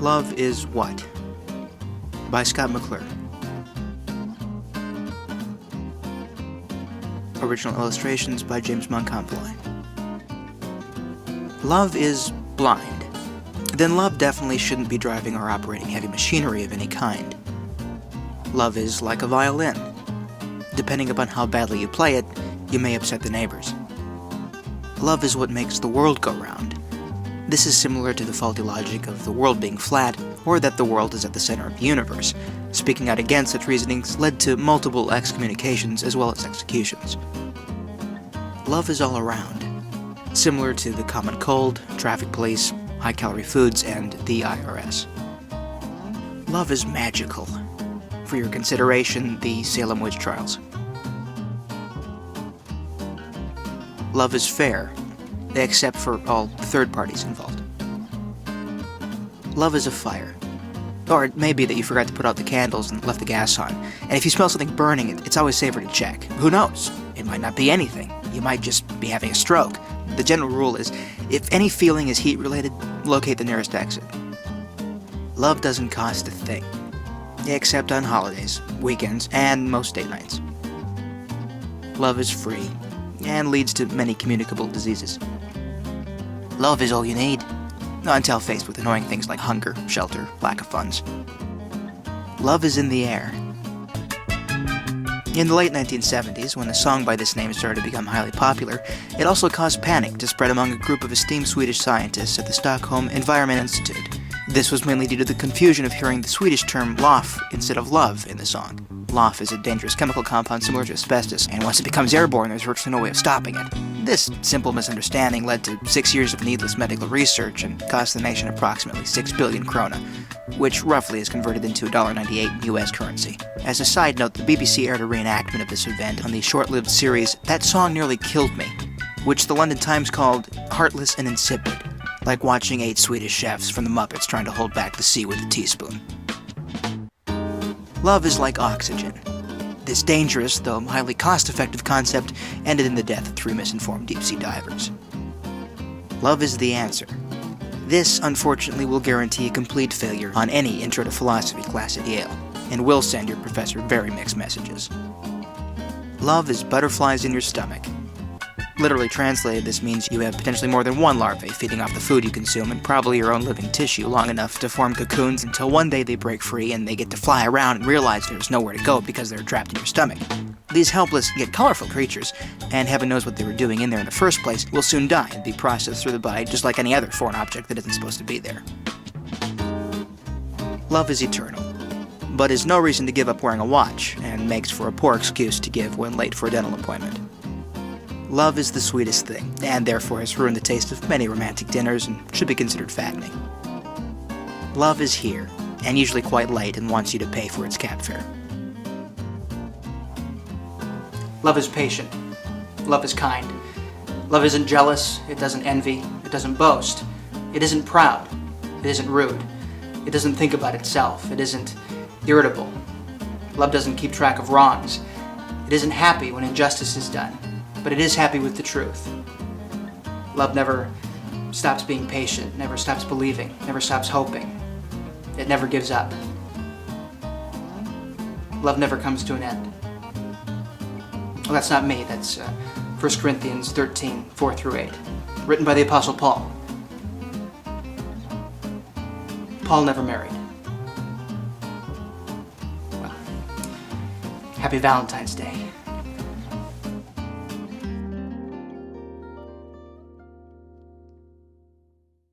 Love Is What? By Scott McClure. Original illustrations by James Montcalm. Love is blind. Then love definitely shouldn't be driving or operating heavy machinery of any kind. Love is like a violin. Depending upon how badly you play it, you may upset the neighbors. Love is what makes the world go round. This is similar to the faulty logic of the world being flat, or that the world is at the center of the universe. Speaking out against such reasonings led to multiple excommunications as well as executions. Love is all around, similar to the common cold, traffic police, high-calorie foods, and the IRS. Love is magical. For your consideration, the Salem witch trials. Love is fair, except for all third parties involved. Love is a fire. Or it may be that you forgot to put out the candles and left the gas on, and if you smell something burning, it's always safer to check. Who knows? It might not be anything. You might just be having a stroke. The general rule is, if any feeling is heat-related, locate the nearest exit. Love doesn't cost a thing, except on holidays, weekends, and most date nights. Love is free, and leads to many communicable diseases. Love is all you need, until faced with annoying things like hunger, shelter, lack of funds. Love is in the air. In the late 1970s, when a song by this name started to become highly popular, it also caused panic to spread among a group of esteemed Swedish scientists at the Stockholm Environment Institute. This was mainly due to the confusion of hearing the Swedish term lof instead of love in the song. Lof is a dangerous chemical compound similar to asbestos, and once it becomes airborne, there's virtually no way of stopping it. This simple misunderstanding led to 6 years of needless medical research and cost the nation approximately 6 billion krona, which roughly is converted into $1.98 US currency. As a side note, the BBC aired a reenactment of this event on the short-lived series That Song Nearly Killed Me, which the London Times called heartless and insipid, like watching 8 Swedish chefs from the Muppets trying to hold back the sea with a teaspoon. Love is like oxygen. This dangerous, though highly cost-effective concept ended in the death of 3 misinformed deep-sea divers. Love is the answer. This, unfortunately, will guarantee a complete failure on any Intro to Philosophy class at Yale, and will send your professor very mixed messages. Love is butterflies in your stomach. Literally translated, this means you have potentially more than one larvae feeding off the food you consume and probably your own living tissue long enough to form cocoons until one day they break free and they get to fly around and realize there's nowhere to go because they're trapped in your stomach. These helpless yet colorful creatures, and heaven knows what they were doing in there in the first place, will soon die and be processed through the body just like any other foreign object that isn't supposed to be there. Love is eternal, but is no reason to give up wearing a watch, and makes for a poor excuse to give when late for a dental appointment. Love is the sweetest thing, and therefore has ruined the taste of many romantic dinners and should be considered fattening. Love is here, and usually quite late and wants you to pay for its cab fare. Love is patient. Love is kind. Love isn't jealous, it doesn't envy, it doesn't boast. It isn't proud, it isn't rude. It doesn't think about itself, it isn't irritable. Love doesn't keep track of wrongs. It isn't happy when injustice is done, but it is happy with the truth. Love never stops being patient, never stops believing, never stops hoping. It never gives up. Love never comes to an end. Well, that's not me, that's 1 Corinthians 13, 4-8, written by the Apostle Paul. Paul never married. Well, happy Valentine's Day.